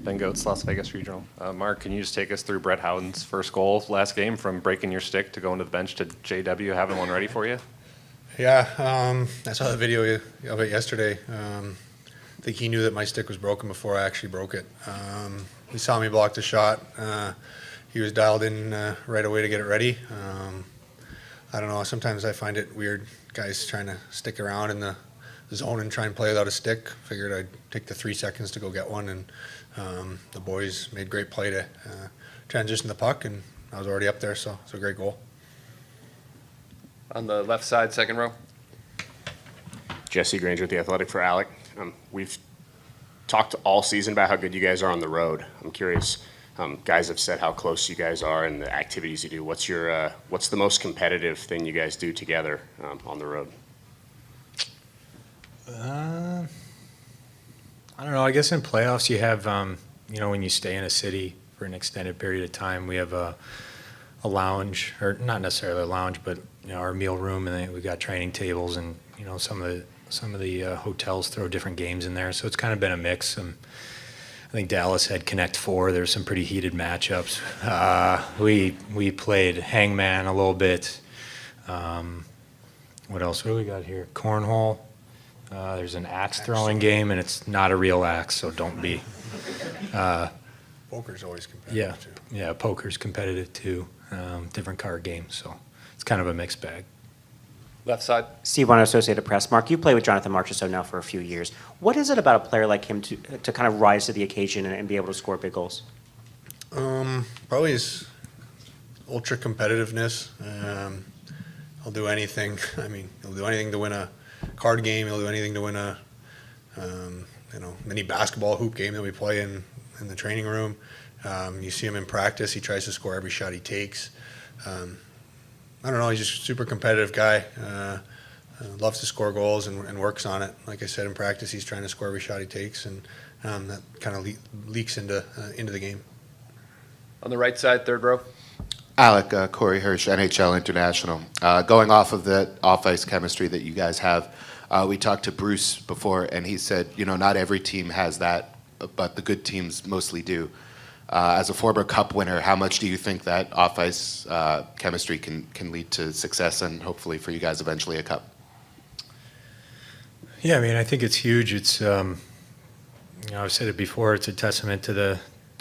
Ben Goetz, Las Vegas Regional. Mark, can you just take us through Brett Howden's first goal last game, from breaking your stick to going to the bench to JW having one ready for you? Yeah, I saw the video of it yesterday. I think he knew that my stick was broken before I actually broke it. He saw me block the shot. He was dialed in right away to get it ready. I don't know, sometimes I find it weird, guys trying to stick around in the zone and try and play without a stick. Figured I'd take the 3 seconds to go get one, and the boys made great play to transition the puck, and I was already up there, so it's a great goal. On the left side, second row. Jesse Granger with The Athletic for Alec. We've talked all season about how good you guys are on the road. I'm curious, guys have said how close you guys are and the activities you do. What's the most competitive thing you guys do together on the road? I don't know. I guess in playoffs you have, when you stay in a city for an extended period of time, we have a lounge, or not necessarily a lounge, but our meal room, and then we got training tables, and some of the hotels throw different games in there. So it's kind of been a mix. I think Dallas had Connect Four. There's some pretty heated matchups. We played Hangman a little bit. What else? What do we got here? Cornhole. There's an axe throwing game, and it's not a real axe, so don't be. Poker's always competitive too. Yeah, poker's competitive too. Different card games, so it's kind of a mixed bag. Left side. Steve Warner, Associated Press. Mark, you played with Jonathan Marchessault now for a few years. What is it about a player like him to kind of rise to the occasion and be able to score big goals? Probably his ultra competitiveness. He'll do anything. I mean, he'll do anything to win a card game. He'll do anything to win a mini basketball hoop game that we play in the training room. You see him in practice. He tries to score every shot he takes. I don't know. He's just a super competitive guy. Loves to score goals and works on it. Like I said, in practice, he's trying to score every shot he takes, and that kind of leaks into the game. On the right side, third row. Alec, Corey Hirsch, NHL International. Going off of the off-ice chemistry that you guys have, we talked to Bruce before, and he said, not every team has that, but the good teams mostly do. As a former Cup winner, how much do you think that off-ice chemistry can lead to success and hopefully for you guys eventually a Cup? Yeah, I mean, I think it's huge. It's, I've said it before, it's a testament to the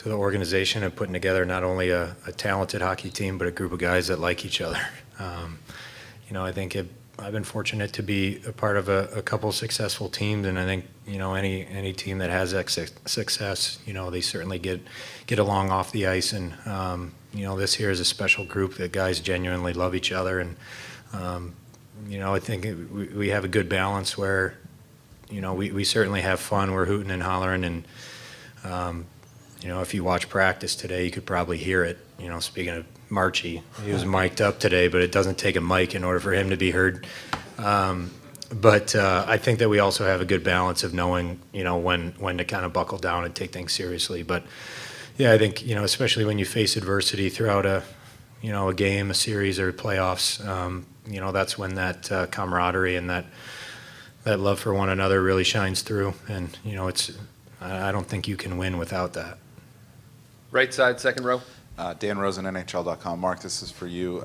organization of putting together not only a talented hockey team, but a group of guys that like each other. I think I've been fortunate to be a part of a couple successful teams, and I think any team that has that success, they certainly get along off the ice, and this here is a special group that guys genuinely love each other, and I think we have a good balance where we certainly have fun. We're hooting and hollering, and if you watch practice today, you could probably hear it. Speaking of Marchie, he was mic'd up today, but it doesn't take a mic in order for him to be heard. But I think that we also have a good balance of knowing, when to kind of buckle down and take things seriously. But yeah, I think, especially when you face adversity throughout a game, a series, or playoffs, that's when that camaraderie and that love for one another really shines through. And, I don't think you can win without that. Right side, second row. Dan Rosen, NHL.com. Mark, this is for you.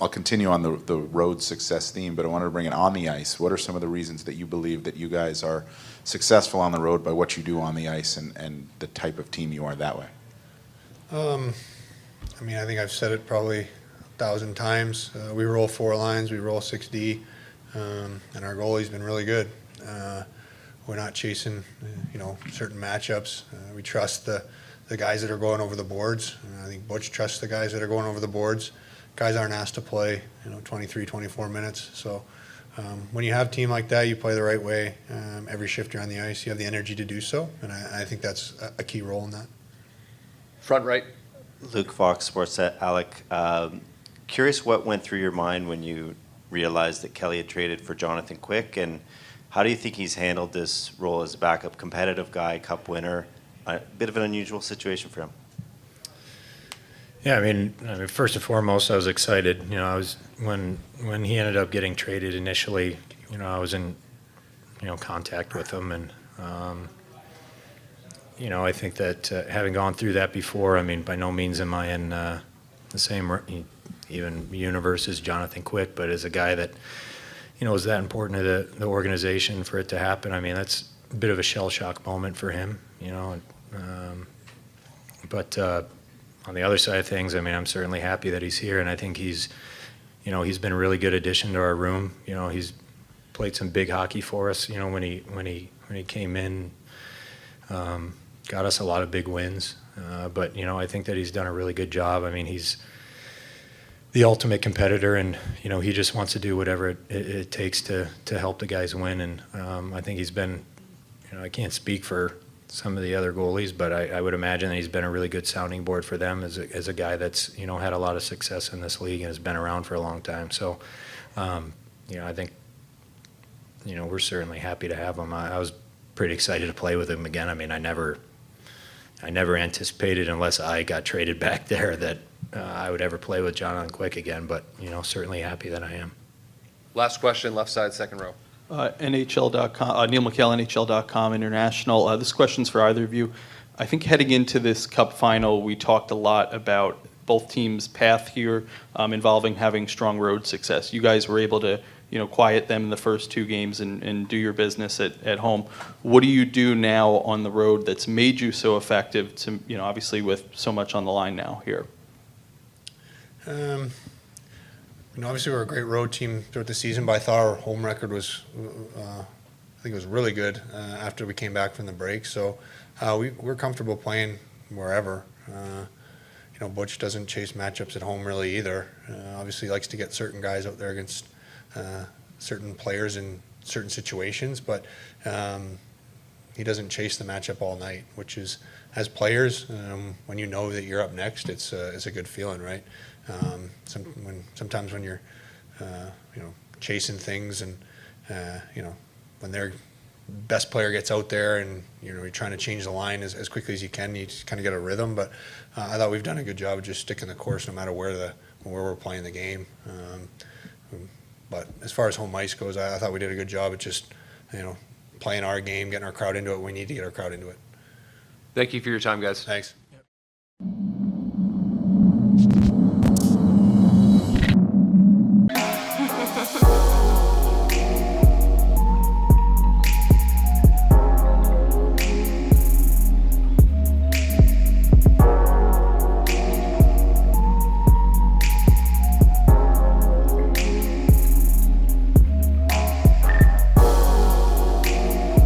I'll continue on the road success theme, but I wanted to bring it on the ice. What are some of the reasons that you believe that you guys are successful on the road by what you do on the ice and the type of team you are that way? I think I've said it probably 1,000 times. We roll 4 lines, we roll 6D, and our goalie's been really good. We're not chasing, certain matchups. We trust the guys that are going over the boards. I think Butch trusts the guys that are going over the boards. Guys aren't asked to play, 23, 24 minutes. So when you have a team like that, you play the right way. Every shift you're on the ice, you have the energy to do so, and I think that's a key role in that. Front right. Luke Fox, Sportsnet. Alec, curious what went through your mind when you realized that Kelly had traded for Jonathan Quick, and how do you think he's handled this role as a backup competitive guy, Cup winner? A bit of an unusual situation for him. Yeah, I mean, first and foremost, I was excited. I was when he ended up getting traded initially. I was in contact with him, and you know, I think that having gone through that before, I mean, by no means am I in the same even universe as Jonathan Quick, but as a guy that, you know, is that important to the organization for it to happen. I mean, that's a bit of a shell shock moment for him, you know. But on the other side of things, I mean, I'm certainly happy that he's here, and I think he's, you know, he's been a really good addition to our room. You know, he's played some big hockey for us. You know, when he came in, got us a lot of big wins. But you know, I think that he's done a really good job. I mean, he's the ultimate competitor, and you know, he just wants to do whatever it takes to help the guys win. And I think he's been, you know, I can't speak for some of the other goalies, but I would imagine that he's been a really good sounding board for them as a guy that's, you know, had a lot of success in this league and has been around for a long time. So, you know, I think, you know, we're certainly happy to have him. I was pretty excited to play with him again. I mean, I never anticipated, unless I got traded back there, that I would ever play with Jonathan Quick again, but, you know, certainly happy that I am. Last question, left side, second row. NHL.com, Neil McHale, NHL.com International. This question's for either of you. I think heading into this Cup final, we talked a lot about both teams' path here involving having strong road success. You guys were able to, you know, quiet them in the first two games and do your business at home. What do you do now on the road that's made you so effective to, you know, obviously with so much on the line now here? You know, obviously we're a great road team throughout the season, but I thought our home record was, I think it was really good after we came back from the break. So we're comfortable playing wherever. You know, Butch doesn't chase matchups at home really either. Obviously he likes to get certain guys out there against certain players in certain situations, but he doesn't chase the matchup all night, which is, as players, when you know that you're up next, it's a good feeling, right? Sometimes when you're, you know, chasing things and, you know, when their best player gets out there and, you know, you're trying to change the line as quickly as you can, you just kind of get a rhythm. But I thought we've done a good job of just sticking the course no matter where we're playing the game. But as far as home ice goes, I thought we did a good job at just, you know, playing our game, getting our crowd into it when we need to get our crowd into it. Thank you for your time, guys. Thanks.